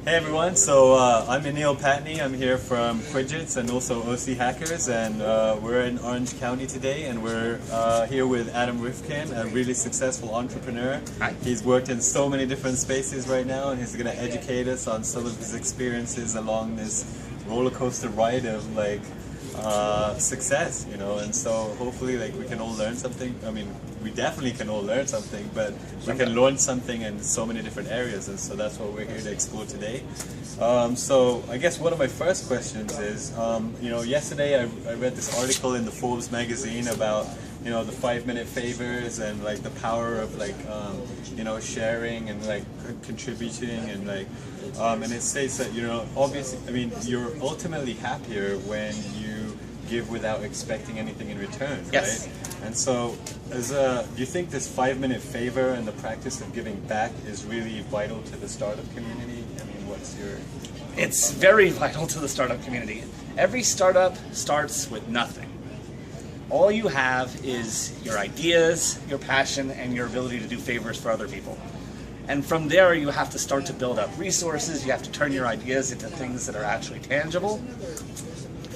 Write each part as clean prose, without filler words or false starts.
Hey everyone, so I'm Anil Patney. I'm here from Quidgets and also OC Hackers, and we're in Orange County today, and we're here with Adam Rifkin, a really successful entrepreneur. Hi. He's worked in so many different spaces right now, and he's going to educate us on some of his experiences along this roller coaster ride of success, you know. And so hopefully we can all learn something. I mean, we definitely can all learn something, but we can learn something in so many different areas, and so that's what we're here to explore today. So I guess one of my first questions is, yesterday I read this article in the Forbes magazine about, the 5-minute favors and the power of sharing and contributing and and it states that obviously, I mean, you're ultimately happier when you give without expecting anything in return, yes. Right? And so, do you think this 5-minute favor and the practice of giving back is really vital to the startup community? I mean, what's your... It's very vital to the startup community. Every startup starts with nothing. All you have is your ideas, your passion, and your ability to do favors for other people. And from there, you have to start to build up resources. You have to turn your ideas into things that are actually tangible.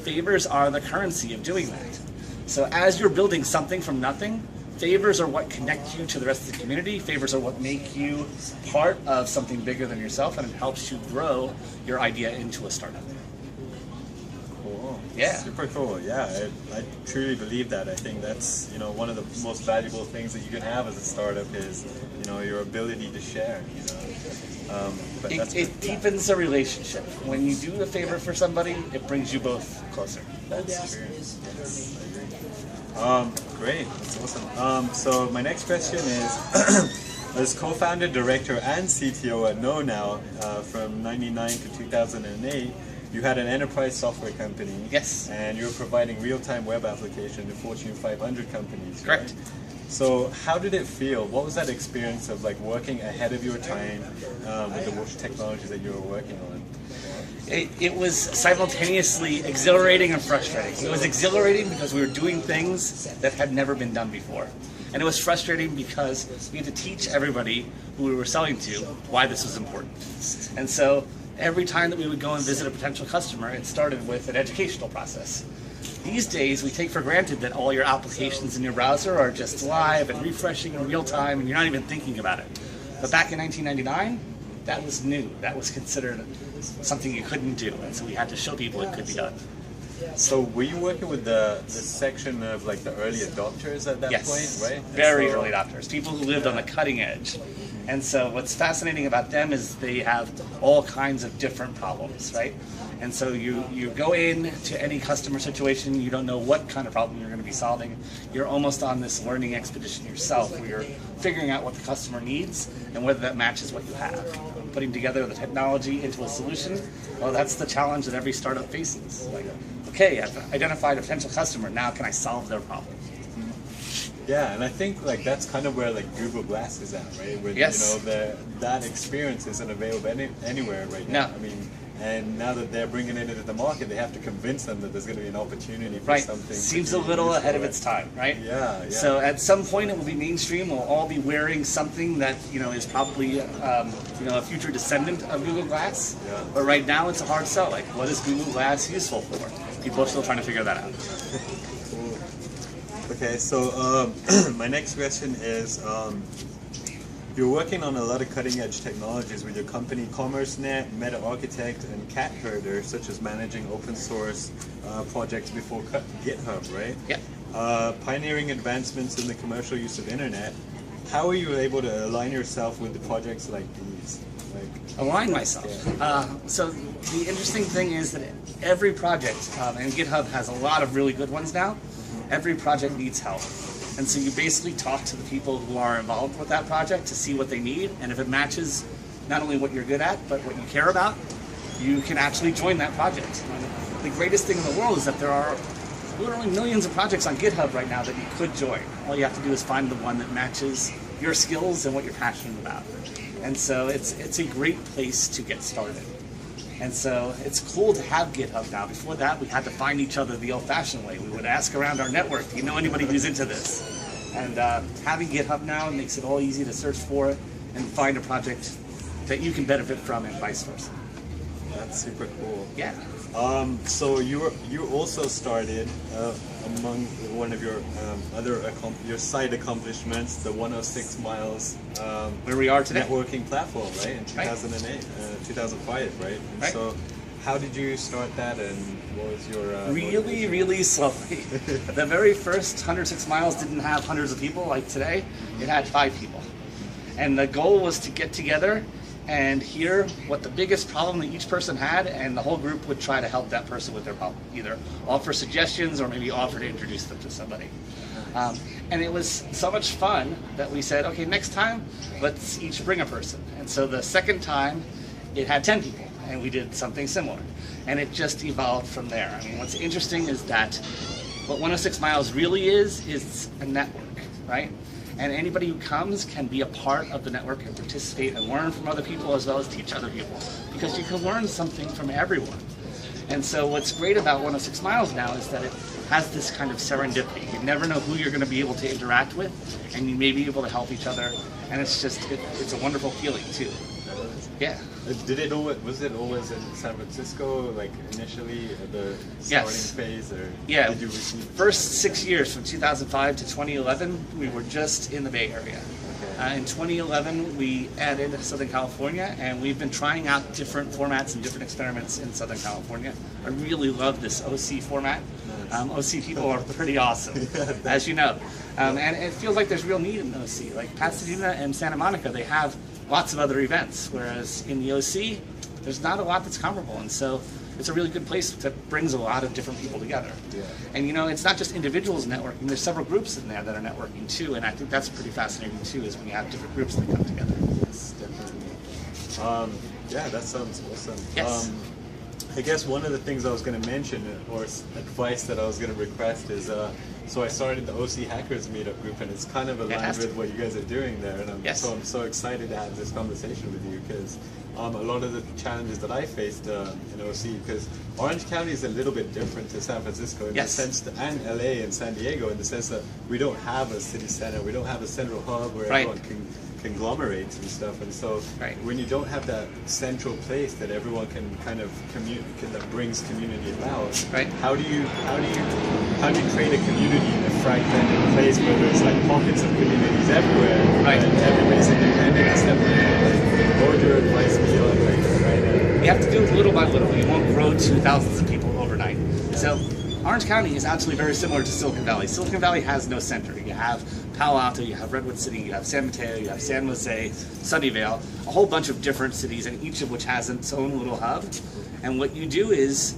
Favors are the currency of doing that. So as you're building something from nothing, favors are what connect you to the rest of the community. Favors are what make you part of something bigger than yourself, and it helps you grow your idea into a startup. Cool. Yeah. Super cool. Yeah, I truly believe that. I think that's one of the most valuable things that you can have as a startup is your ability to share. But it deepens a relationship. When you do a favor for somebody, it brings you both closer. That's true. Yes, I agree. Great. That's awesome. So my next question is, as co-founder, director, and CTO at KnowNow from '99 to 2008, you had an enterprise software company. Yes. And you were providing real-time web application to Fortune 500 companies. Correct. Right? So how did it feel? What was that experience of working ahead of your time with the technologies that you were working on? It was simultaneously exhilarating and frustrating. It was exhilarating because we were doing things that had never been done before. And it was frustrating because we had to teach everybody who we were selling to why this was important. And so every time that we would go and visit a potential customer, it started with an educational process. These days, we take for granted that all your applications in your browser are just live and refreshing in real time, and you're not even thinking about it. But back in 1999, that was new. That was considered something you couldn't do, and so we had to show people it could be done. So were you working with the section of the early adopters at that yes, point, right? Very early adopters, people who lived on the cutting edge. And so what's fascinating about them is they have all kinds of different problems, right? And so you go in to any customer situation, you don't know what kind of problem you're going to be solving. You're almost on this learning expedition yourself, where you're figuring out what the customer needs and whether that matches what you have. Putting together the technology into a solution, well, that's the challenge that every startup faces. Okay, I've identified a potential customer, now can I solve their problem? Yeah, and I think that's kind of where Google Glass is at, right? Where yes. That experience isn't available anywhere right now. No. I mean, and now that they're bringing it into the market, they have to convince them that there's going to be an opportunity for something. Seems a little ahead of its time, right? Yeah. So at some point it will be mainstream. We'll all be wearing something that is probably a future descendant of Google Glass. Yeah. But right now it's a hard sell. What is Google Glass useful for? People are still trying to figure that out. Cool. Okay, so my next question is. You're working on a lot of cutting-edge technologies with your company, CommerceNet, Meta Architect, and Cat Herder, such as managing open-source projects before GitHub, right? Yeah. Pioneering advancements in the commercial use of internet. How are you able to align yourself with the projects like these? Align myself. Yeah. So the interesting thing is that every project, and GitHub has a lot of really good ones now, every project needs help. And so you basically talk to the people who are involved with that project to see what they need, and if it matches not only what you're good at, but what you care about, you can actually join that project. The greatest thing in the world is that there are literally millions of projects on GitHub right now that you could join. All you have to do is find the one that matches your skills and what you're passionate about. And so it's a great place to get started. And so it's cool to have GitHub now. Before that, we had to find each other the old-fashioned way. We would ask around our network, do you know anybody who's into this? And having GitHub now makes it all easy to search for it and find a project that you can benefit from and vice versa. That's super cool. Yeah. So you also started among one of your your side accomplishments, the 106 miles where we are today, networking platform, right? In 2008, 2005, right? And right. So how did you start that, and what was your really slowly. The very first 106 miles didn't have hundreds of people like today. It had 5 people, and the goal was to get together and hear what the biggest problem that each person had, and the whole group would try to help that person with their problem, either offer suggestions or maybe offer to introduce them to somebody. And it was so much fun that we said, okay, next time let's each bring a person. And so the second time it had 10 people, and we did something similar, and it just evolved from there. I mean, what's interesting is that what 106 miles really is a network, right? And anybody who comes can be a part of the network and participate and learn from other people as well as teach other people, because you can learn something from everyone. And so what's great about 106 miles now is that it has this kind of serendipity. You never know who you're going to be able to interact with, and you may be able to help each other, and it's a wonderful feeling too. Yeah. Was it always in San Francisco, like initially at the starting phase, or did you first 6 years from 2005 to 2011 we were just in the Bay Area. Okay. In 2011 we added Southern California, and we've been trying out different formats and different experiments in Southern California. I really love this OC format. Nice. OC people are pretty awesome, as you know, and it feels like there's real need in OC. Like Pasadena and Santa Monica, they have lots of other events, whereas in the OC, there's not a lot that's comparable, and so it's a really good place that brings a lot of different people together. Yeah. And you know, it's not just individuals networking, there's several groups in there that are networking too, and I think that's pretty fascinating too, is when you have different groups that come together. Yes, definitely. Yeah, that sounds awesome. Yes. I guess one of the things I was going to mention, or advice that I was going to request, is so I started the OC Hackers Meetup group, and it's kind of aligned with what you guys are doing there, and I'm so excited to have this conversation with you, because a lot of the challenges that I faced in OC, because Orange County is a little bit different to San Francisco in the sense that, and LA and San Diego, in the sense that we don't have a city center, we don't have a central hub where everyone can conglomerates and stuff, and so when you don't have that central place that everyone can kind of that brings community about, how do you create a community in a fragmented place where there's like pockets of communities everywhere, and everybody's independent and separate? What would your advice be on You have to do it little by little. You won't grow to thousands of people overnight. So Orange County is actually very similar to Silicon Valley. Silicon Valley has no center. You have Palo Alto, you have Redwood City, you have San Mateo, you have San Jose, Sunnyvale, a whole bunch of different cities, and each of which has its own little hub. And what you do is,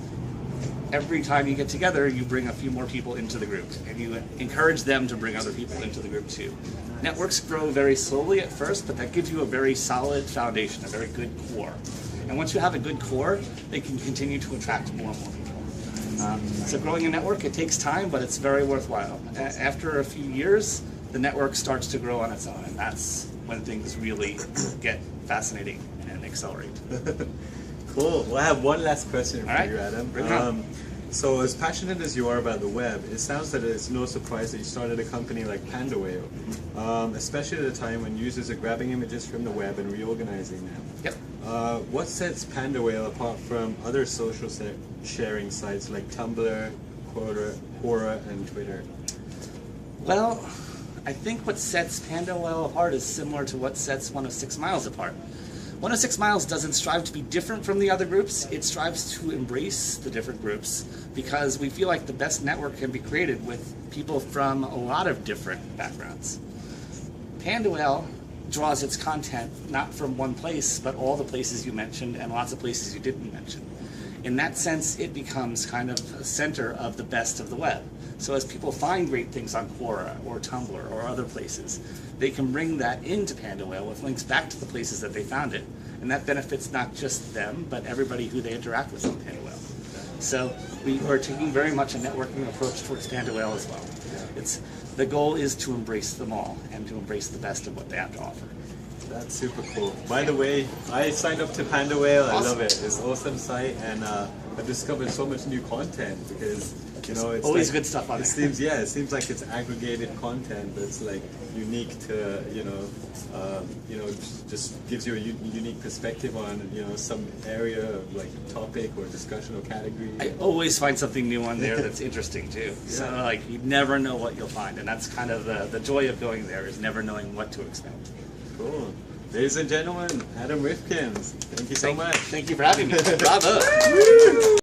every time you get together, you bring a few more people into the group, and you encourage them to bring other people into the group too. Networks grow very slowly at first, but that gives you a very solid foundation, a very good core. And once you have a good core, they can continue to attract more and more people. So growing a network, it takes time, but it's very worthwhile. After a few years, the network starts to grow on its own, and that's when things really get fascinating and accelerate. Cool. Well, I have one last question for you, Adam. Bring it on. So as passionate as you are about the web, it sounds that it's no surprise that you started a company like PandaWhale, especially at a time when users are grabbing images from the web and reorganizing them. Yep. What sets PandaWhale apart from other social sharing sites like Tumblr, Quora, and Twitter? Well, I think what sets PandaWhale apart is similar to what sets 106 Miles apart. 106 Miles doesn't strive to be different from the other groups, it strives to embrace the different groups, because we feel like the best network can be created with people from a lot of different backgrounds. PandaWhale draws its content not from one place, but all the places you mentioned and lots of places you didn't mention. In that sense, it becomes kind of a center of the best of the web. So as people find great things on Quora or Tumblr or other places, they can bring that into PandaWhale with links back to the places that they found it. And that benefits not just them, but everybody who they interact with on PandaWhale. So we are taking very much a networking approach towards PandaWhale as well. The goal is to embrace them all and to embrace the best of what they have to offer. That's super cool. By the way, I signed up to PandaWhale. I Awesome. love it. It's an awesome site, and I've discovered so much new content because it's always like, good stuff on it there. seems it seems like it's aggregated content that's like unique to just gives you a unique perspective on some area of like topic or discussion or category. I always find something new on there that's interesting too. So like you never know what you'll find, and that's kind of the joy of going there, is never knowing what to expect. Cool. Ladies and gentlemen, Adam Rifkin, thank you so much. Thank you for having me. Bravo.